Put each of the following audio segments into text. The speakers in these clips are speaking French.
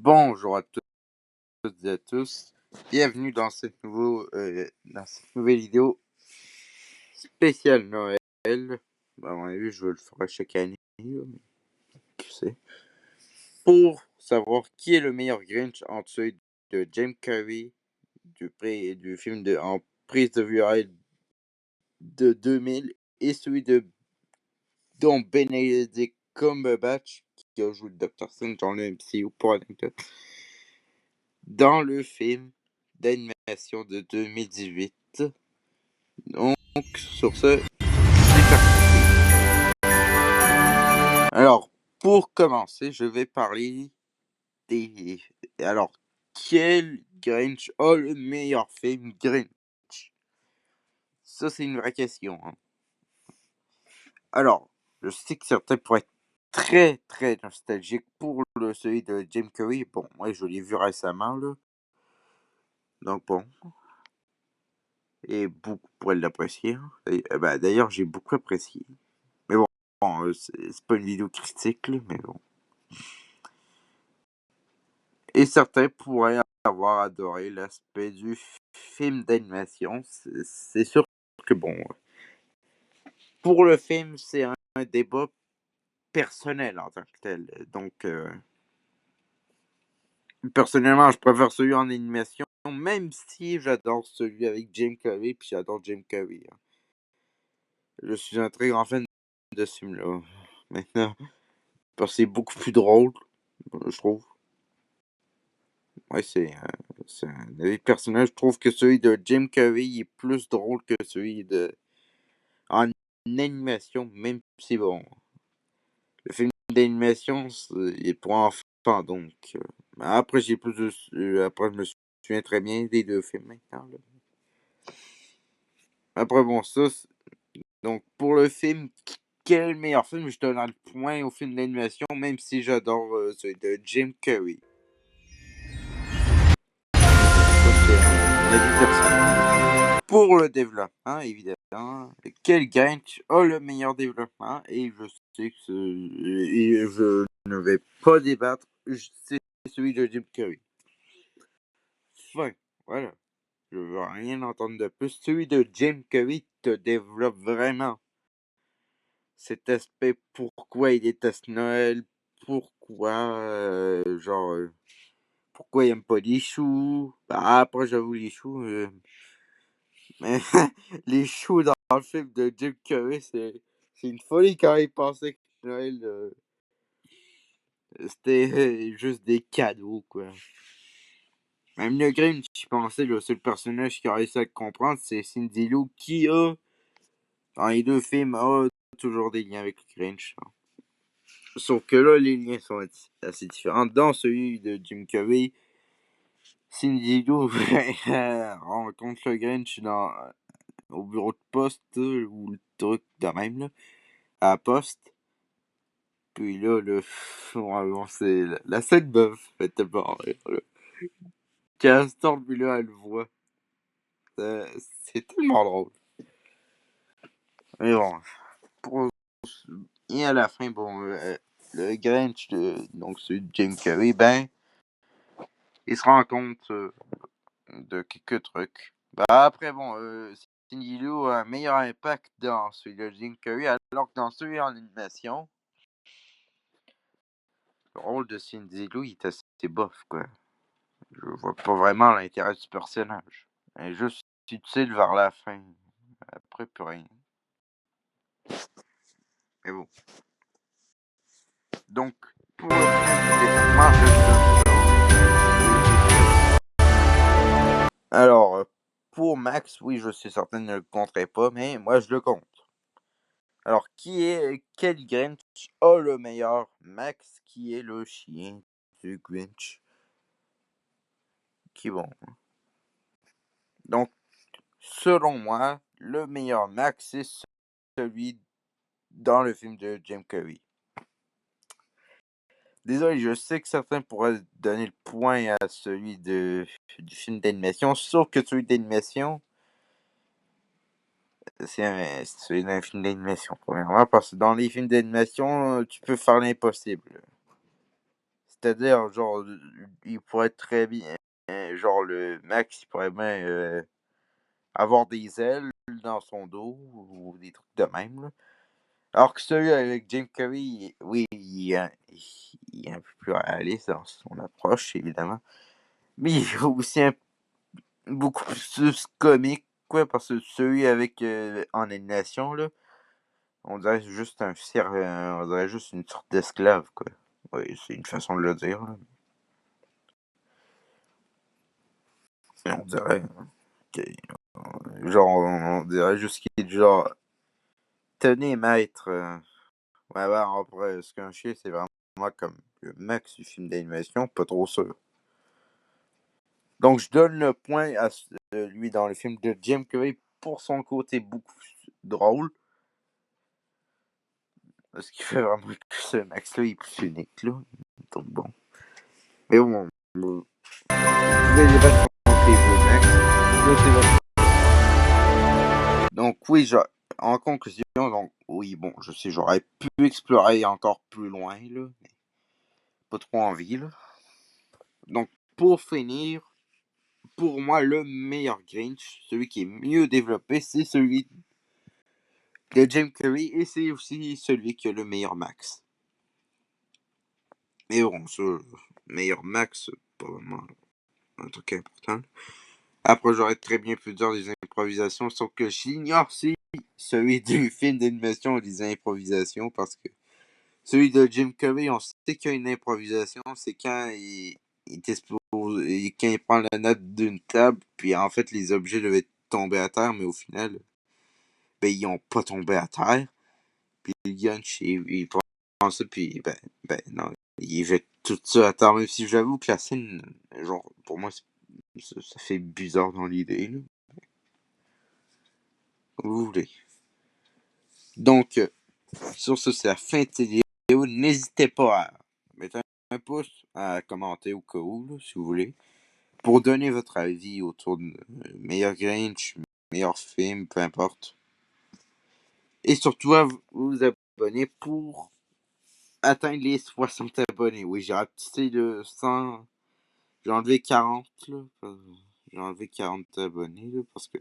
Bonjour à toutes et à tous. Bienvenue dans cette nouvelle vidéo spéciale Noël. À mon avis, je le ferai chaque année, là, mais qui sait. Pour savoir qui est le meilleur Grinch entre celui de Jim Carrey du film en prise de vue réelle de 2000 et celui de Don Benedict Cumberbatch qui a joué le Dr. Strange dans le MCU pour anecdote. Dans le film d'animation de 2018. Donc, sur ce, c'est parti. Alors, pour commencer, je vais parler des... Alors, quel Grinch a le meilleur film Grinch? Ça, c'est une vraie question. Hein. Alors, je sais que certains pourraient être très, très nostalgiques pour celui de Jim Carrey. Bon, moi, je l'ai vu récemment, là. Donc, bon. Et beaucoup pourraient l'apprécier. Hein. D'ailleurs, j'ai beaucoup apprécié. Mais bon, c'est pas une vidéo critique, là, mais bon. Et certains pourraient avoir adoré l'aspect du film d'animation. C'est sûr que bon, pour le film, c'est un débat personnel en tant que tel. Donc, personnellement, je préfère celui en animation, même si j'adore celui avec Jim Carrey, puis j'adore Jim Carrey. Hein. Je suis un très grand fan de ce film-là. Maintenant, parce que c'est beaucoup plus drôle, je trouve. Ouais, c'est un avis personnel. Je trouve que celui de Jim Carrey est plus drôle que celui de en animation, même si bon. Le film d'animation, il est pour enfants, donc. Après, après, je me souviens très bien des deux films maintenant. Là. Après, bon, donc, pour le film, quel meilleur film? Je donne le point au film d'animation, même si j'adore celui de Jim Carrey. Ça, c'est un avis personnel. Pour le développement, évidemment, quel Grinch a le meilleur développement? Et je sais que je ne vais pas débattre, c'est celui de Jim Carrey. Fin, voilà. Je veux rien entendre de plus. Celui de Jim Carrey te développe vraiment cet aspect pourquoi il déteste Noël, pourquoi, pourquoi il aime pas les choux. Après, j'avoue, les choux, mais les choux dans le film de Jim Carrey, c'est une folie quand il pensait que Noël, c'était juste des cadeaux, quoi. Même le Grinch, je pensais, le seul personnage qui a réussi à le comprendre, c'est Cindy Lou, qui dans les deux films, a toujours des liens avec le Grinch. Hein. Sauf que là, les liens sont assez différents. Dans celui de Jim Carrey, Cindy Lou rencontre le Grinch au bureau de poste, ou le truc de même, là, à la poste. Puis là, c'est la scène me fait tellement rire. Castor, puis là, elle le voit. C'est tellement drôle. Mais bon, pour... et à la fin, bon, le Grinch, donc celui de Jim Carrey, ben, il se rend compte de quelques trucs. Après, bon, Cindy Lou a un meilleur impact dans celui de Jim Carrey, alors que dans celui en animation, le rôle de Cindy Lou, il est assez bof, quoi. Je vois pas vraiment l'intérêt du personnage. Elle est juste utile vers la fin. Après, plus rien. Mais bon. Donc, pour le développement, alors, pour Max, oui, je suis certain ne le compterai pas, mais moi, je le compte. Alors, quel Grinch a le meilleur Max, qui est le chien du Grinch? Qui bon. Donc, selon moi, le meilleur Max, c'est celui dans le film de Jim Carrey. Désolé, je sais que certains pourraient donner le point à celui du film d'animation, sauf que celui d'animation, c'est un film d'animation, premièrement, parce que dans les films d'animation, tu peux faire l'impossible. C'est-à-dire, genre, il pourrait très bien, genre le Max, il pourrait bien avoir des ailes dans son dos ou des trucs de même, là. Alors que celui avec Jim Carrey, oui, il est un peu plus réaliste dans son approche, évidemment. Mais il est aussi beaucoup plus comique, quoi, parce que celui avec en animation, là, on dirait juste on dirait juste une sorte d'esclave, quoi. Oui, c'est une façon de le dire, là. Et on dirait que, genre, on dirait juste qu'il est du genre, tenez, maître. Ouais, bah, après, ce qu'un chien, c'est vraiment comme le max du film d'animation, pas trop sûr. Donc, je donne le point à lui dans le film de Jim Carrey pour son côté beaucoup plus drôle. Ce qui fait vraiment que ce Max-là est plus unique, là. Donc, bon. Mais bon, vous pouvez débattre contre les deux Max. Là, c'est votre... Donc, oui, en conclusion, donc, oui, bon, je sais, j'aurais pu explorer encore plus loin, là. Mais pas trop envie, là. Donc, pour finir, pour moi, le meilleur Grinch, celui qui est mieux développé, c'est celui de Jim Carrey et c'est aussi celui qui a le meilleur Max. Mais bon, ça, meilleur Max, c'est pas vraiment un truc important. Après, j'aurais très bien pu dire des improvisations, sauf que j'ignore si celui du film d'animation a des improvisations parce que celui de Jim Carrey, on sait qu'il y a une improvisation, c'est quand il t'explose, quand il prend la note d'une table, puis en fait, les objets devaient tomber à terre, mais au final, ben, ils ont pas tombé à terre. Puis le Gunch, il prend ça, puis ben, non, il jette tout ça à terre, même si j'avoue que la scène, genre, pour moi, ça fait bizarre dans l'idée, là. Comme vous voulez. Donc, sur ce, c'est la fin de cette vidéo. N'hésitez pas à mettre un pouce, à commenter au cas où, là, si vous voulez, pour donner votre avis autour de meilleur Grinch, meilleur film, peu importe. Et surtout à vous abonner pour atteindre les 60 abonnés. Oui, j'ai rapetissé de 100. J'ai enlevé 40, là. J'ai enlevé 40 abonnés, là, parce que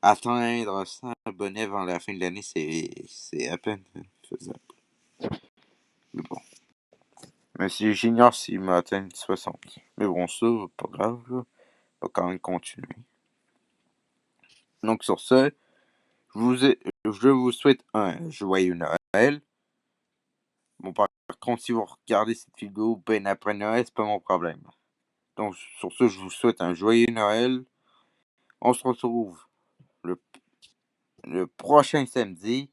atteindre 100 abonnés avant la fin de l'année, c'est à peine faisable. Mais bon. Mais si j'ignore s'il m'a atteint 60. Mais bon, ça, pas grave, là. On va quand même continuer. Donc, sur ce, je vous souhaite un joyeux Noël. Bon, par contre, si vous regardez cette vidéo ben après Noël, c'est pas mon problème. Donc, sur ce, je vous souhaite un joyeux Noël. On se retrouve le prochain samedi